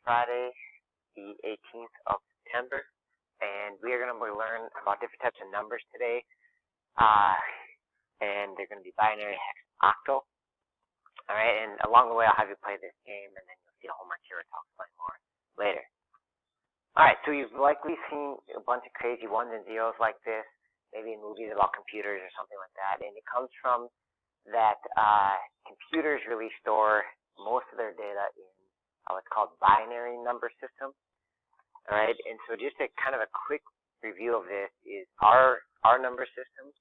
Friday, the 18th of September, and we are going to learn about different types of numbers today, and they're going to be binary, hex, octal. All right, and along the way, I'll have you play this game, and then you'll see a homework here, which I'll explain more later. All right, so you've likely seen a bunch of crazy ones and zeros like this, maybe in movies about computers or something like that, and it comes from that computers really store most of their data in what's called binary number system. All right, and so just a kind of a quick review of this is our number system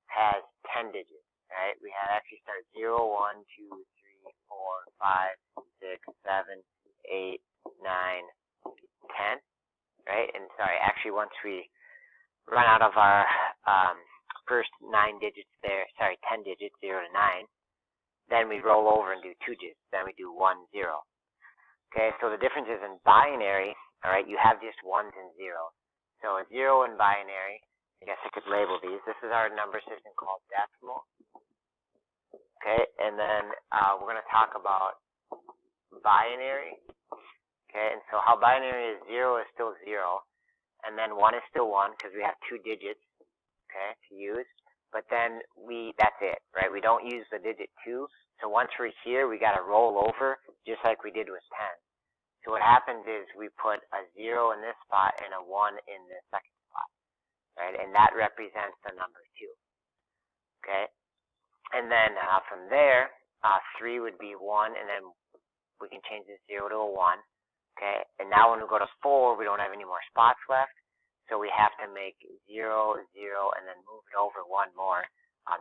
has 10 digits. All right, we have actually start 0, 1, 2, 3, 4, 5, 6, 7, 8, 9, 10. Right, and sorry, actually once we run out of our first 9 digits there, sorry, 10 digits, 0 to 9, then we roll over and do 2 digits. Then we do 1, 0. Okay, so the difference is in binary, all right, you have just ones and zeros. So a 0 in binary, I guess I could label these. This is our number system called decimal. Okay, and then we're going to talk about binary. Okay, and so how binary is 0 is still 0, and then 1 is still 1 because we have 2 digits, okay, to use. But then that's it, right? We don't use the digit 2. So once we're here, we got to roll over just like we did with 10. So what happens is we put a 0 in this spot and a 1 in the second spot, right? And that represents the number 2, okay? And then from there, 3 would be 1, and then we can change the 0 to a 1, okay? And now when we go to 4, we don't have any more spots left, so we have to make 0, 0, and then move it over 1 more.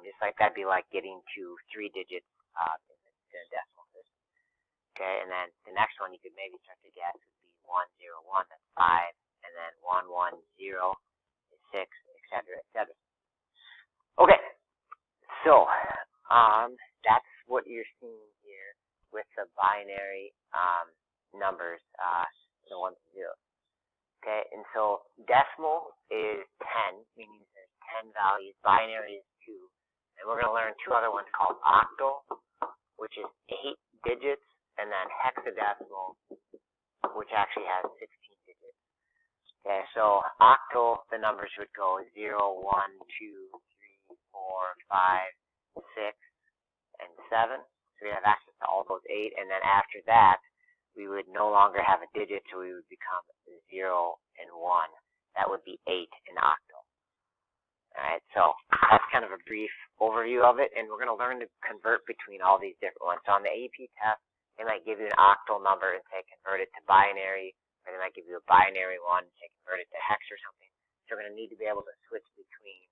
Just like that'd be like getting to 3 digits in the decimal system. Okay, and then the next one you could maybe start to guess would be 1, 0, 1, that's 5, and then 1, 1, 0 is 6, etc., etc. Okay, so that's what you're seeing here with the binary numbers, the ones and zeros. Okay, and so decimal is 10, meaning there's 10 values. Binary is 2, and we're going to learn 2 other ones called octal, which is 8 digits, and then hexadecimal, which actually has 16 digits. Okay, so octal, the numbers would go 0, 1, 2, 3, 4, 5, 6, and 7. So we have access to all those 8, and then after that, we would no longer have a digit, so we would become 0 and 1. That would be 8 in octal. All right, so that's kind of a brief overview of it, and we're going to learn to convert between all these different ones. So on the AP test, they might give you an octal number and say convert it to binary, or they might give you a binary one and say convert it to hex or something. So we're going to need to be able to switch between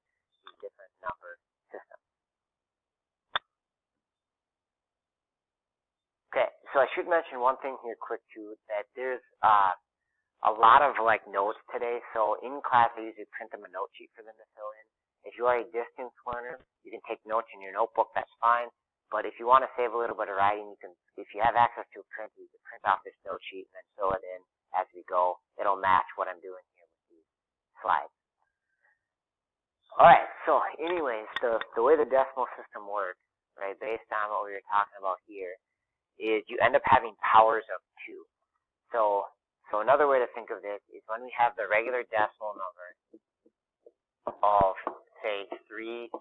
these different number systems. Okay, so I should mention one thing here quick too, that there's a lot of like notes today. So in class, I usually print them a note sheet for them to fill in. If you are a distance learner, you can take notes in your notebook, that's fine. But if you want to save a little bit of writing, you can, if you have access to a printer, you can print off this note sheet and then fill it in as we go. It'll match what I'm doing here with these slides. All right, so anyways, the way the decimal system works, right, based on what we were talking about here, is you end up having powers of 2. So another way to think of this is when we have the regular decimal number of, say, 362.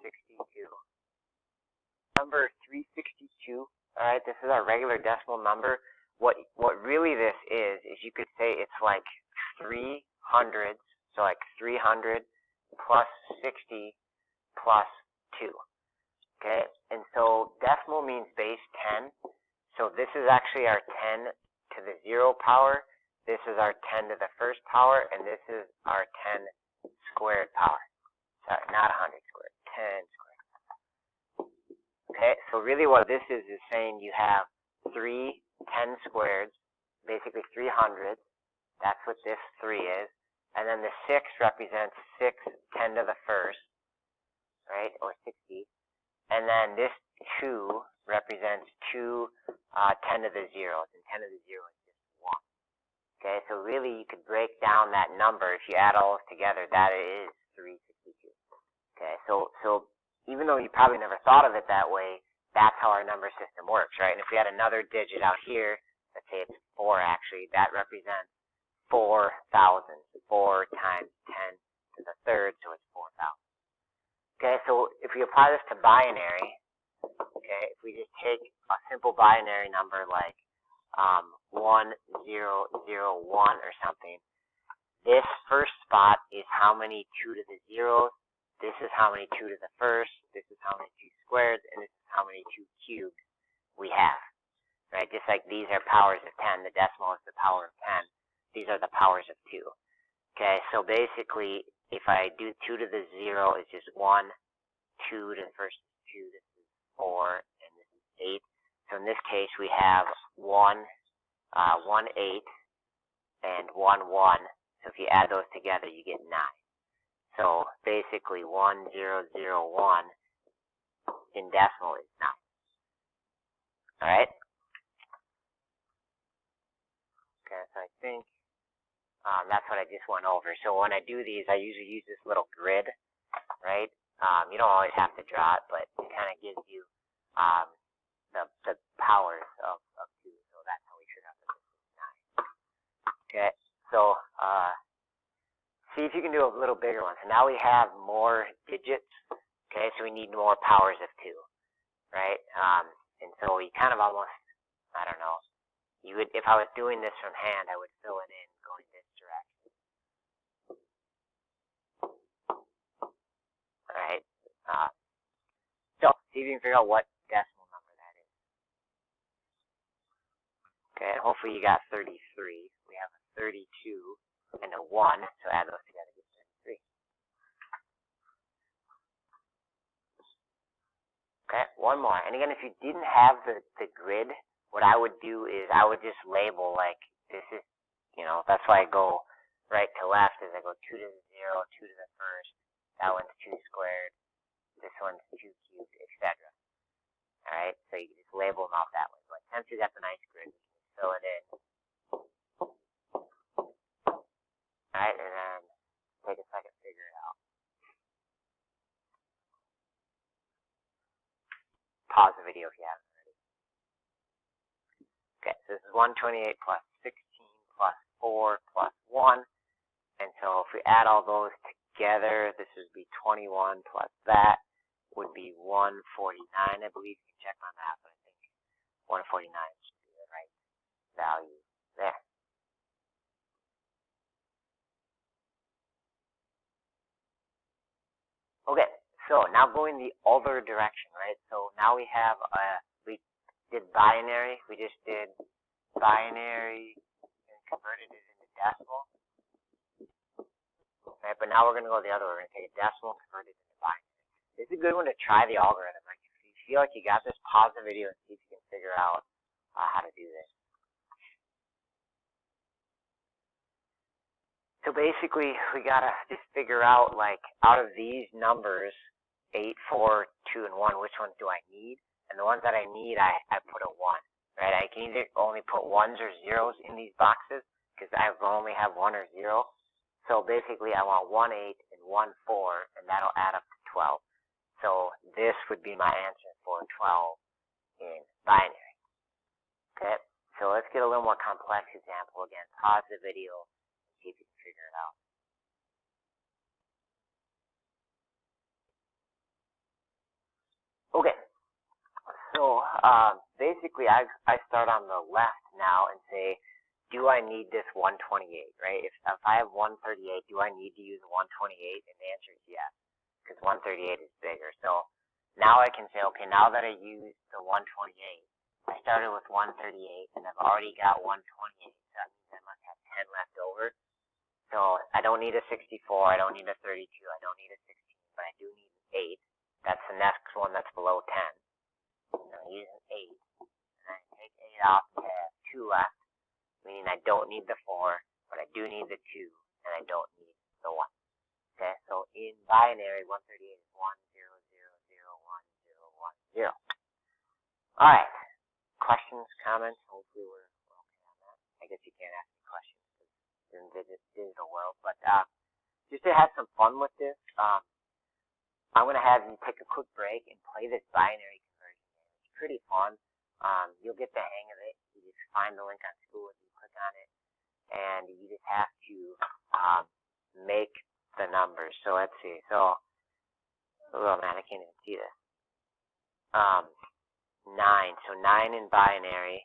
Number 362, all right, this is our regular decimal number. What really this is you could say it's like 3 hundreds, so like 300 plus 60 plus 2, okay? And so decimal means base 10, so this is actually our 10 to the 0 power, this is our 10 to the first power, and this is our 10 squared power. Sorry, not 100 squared, 10 squared. Okay, so really what this is saying you have 3 10 squareds, basically 300. That's what this 3 is. And then the 6 represents 6 10 to the first, right, or 60. And then this 2 represents 2 10 to the 0s, and 10 to the 0 is just 1. Okay, so really you could break down that number. If you add all those together, that is 362. Okay, so even though you probably never thought of it that way, that's how our number system works, right? And if we had another digit out here, let's say it's 4 actually. That represents 4,000. 4 times 10 to the third, so it's 4,000. Okay, so if we apply this to binary, okay, if we just take a simple binary number like 1001 or something, this first spot is how many 2 to the zeros, this is how many 2 to the first, this is how many 2 squared, and this is how many 2 cubed we have. Right, just like these are powers of 10, the decimal is the power of 10, these are the powers of 2. Okay, so basically, if I do 2 to the 0, it's just 1, 2 to the first is 2, this is 4, and this is 8. So in this case, we have 1, 1, 8, and 1, 1. So if you add those together, you get 9. So basically, 1001 in decimal is 9. All right? Okay, so I think that's what I just went over. So when I do these, I usually use this little grid, right? You don't always have to draw it, but it kind of gives you the powers of 2. So that's how we figure out that this is 9. Okay, so see if you can do a little bigger one. So now we have more digits. Okay, so we need more powers of 2, right? And so we kind of almost, I don't know. You would, if I was doing this from hand, I would fill it in going this direction. All right. So see if you can figure out what decimal number that is. Okay, and hopefully you got 33. We have a 32 and a 1, so add those together to get 33. Okay, one more. And again, if you didn't have the grid, what I would do is I would just label like this is, that's why I go right to left, is I go 2 to the 0, 2 to the first, that one's 2 squared, this one's 2 cubed, etc. Alright, so you can just label them out that way. But since you got the nice grid, you can fill it in. Alright, and then take a second to figure it out. Pause the video if you haven't already. Okay, so this is 128 plus 16 plus 4 plus 1. And so if we add all those together, this would be 21 plus that would be 149. I believe you can check my math, but I think 149 should be the right value there. Okay, so now going the other direction, right? So now we have, we did binary. We just did binary and converted it into decimal. Right, but now we're going to go the other way. We're going to take a decimal and convert it into binary. This is a good one to try the algorithm. Like if you feel like you got this, pause the video and see if you can figure out how to do this. So basically, we got to just figure out, like, out of these numbers, 8, 4, 2, and 1, which ones do I need? And the ones that I need, I put a 1. Right? I can either only put 1s or 0s in these boxes because I only have 1 or 0. So basically, I want 1, 8, and 1, 4, and that'll add up to 12. So this would be my answer for 12 in binary. Okay, so let's get a little more complex example again. Pause the video and see if you can figure it out. Okay, so basically, I start on the left now and say, do I need this 128, right? If I have 138, do I need to use 128? And the answer is yes, because 138 is bigger. So now I can say, okay, now that I used the 128, I started with 138, and I've already got 128, so that means I must have 10 left over. So I don't need a 64, I don't need a 32, I don't need a 16, but I do need an 8. That's the next one that's below 10. So I use an 8, and I take 8 off to have 2 left. Meaning I don't need the 4, but I do need the 2, and I don't need the 1. Okay, so in binary, 138 is 100010110. Alright, questions, comments? Hopefully we're okay on that. I guess you can't ask me questions because you're in the digital world, but just to have some fun with this, I'm going to have you take a quick break and play this binary conversion game. It's pretty fun. You'll get the hang of it. You just find the link on School with on it, and you just have to make the numbers. So let's see. So, oh man, I can't even see this. 9. So 9 in binary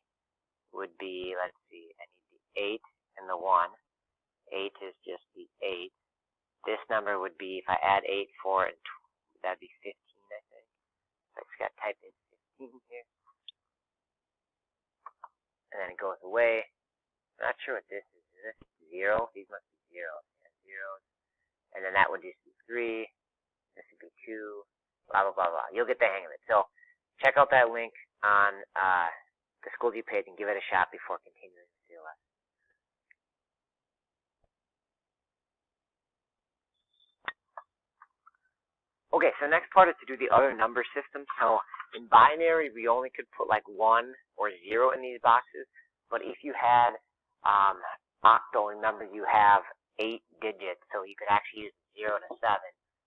would be, let's see, I need the 8 and the 1. 8 is just the 8. This number would be, if I add 8, 4, and that'd be 15, I think. So I just got to type in 15 here. And then it goes away. I'm not sure what this is. Is this 0? These must be zeros. Yeah, zeros. And then that would just be 3. This would be 2. Blah, blah, blah, blah. You'll get the hang of it. So check out that link on the Schoology page and give it a shot before continuing to see the lesson. Okay, so the next part is to do the other number system. So in binary, we only could put like 1 or 0 in these boxes. But if you had octal, remember you have 8 digits, so you could actually use 0 to 7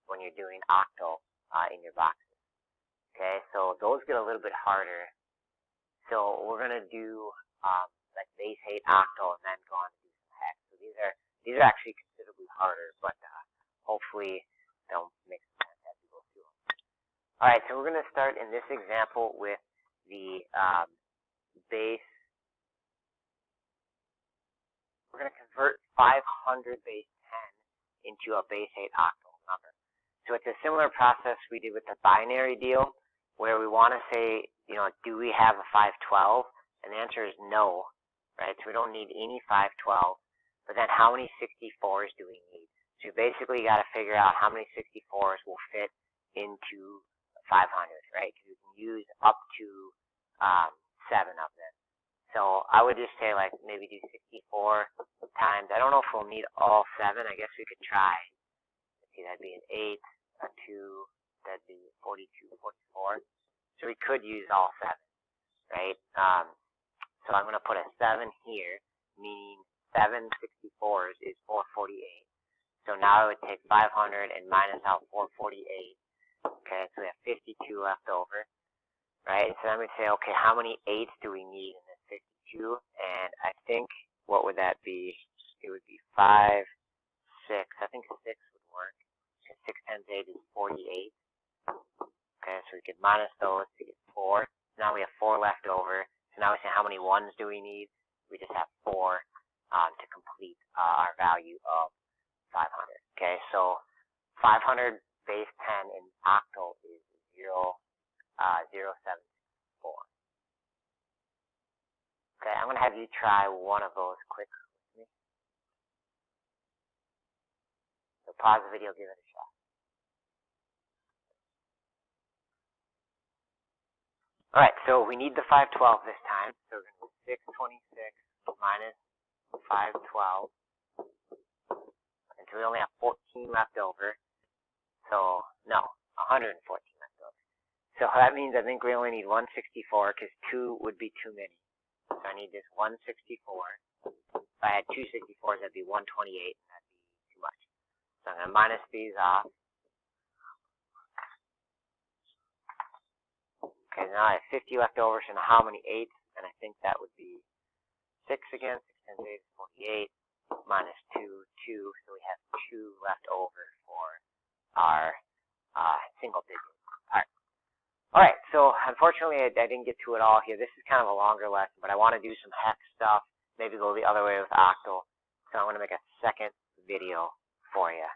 when you're doing octal in your boxes. Okay, so those get a little bit harder. So we're going to do like base 8 octal and then go on to do some hex. So these are actually considerably harder, but hopefully they'll make some sense. Alright, so we're going to start in this example with the base. We're going to convert 500 base 10 into a base 8 octal number. So it's a similar process we did with the binary deal, where we want to say, do we have a 512? And the answer is no, right? So we don't need any 512. But then how many 64s do we need? So you basically got to figure out how many 64s will fit into 500, right? Because we can use up to 7 of them. So I would just say, like, maybe do 64 times. I don't know if we'll need all 7. I guess we could try. Let's see, that'd be an 8, a 2, that'd be 42, 44. So we could use all 7, right? So I'm going to put a 7 here, meaning 7 64s is 448. So now I would take 500 and minus out 448. Okay, so we have 52 left over, right? So then we say, okay, how many 8s do we need in this 52? And I think, what would that be? It would be 5, 6. I think 6 would work. 6 times 8 is 48. Okay, so we could minus those to get 4. Now we have 4 left over. So now we say, how many 1s do we need? We just have 4 to complete our value of 500. Okay, so 500 base 10 in octal is 0.074. Okay, I'm going to have you try one of those quick with me. So pause the video, give it a shot. Alright, so we need the 512 this time. So we're going to do 626 minus 512. And so we only have 14 left over. So, no, 114 left over. So that means I think we only need 164 because 2 would be too many. So I need this 164. If I had 2 64s, that'd be 128, and that'd be too much. So I'm going to minus these off. Okay, now I have 50 left over, so now how many 8s? And I think that would be 6 again. 6 times 8 is 48, minus 2, 2. So we have 2 left over for our single digit. Alright, so unfortunately I didn't get to it all here. This is kind of a longer lesson, but I want to do some hex stuff, maybe go the other way with octal. So I'm going to make a second video for you.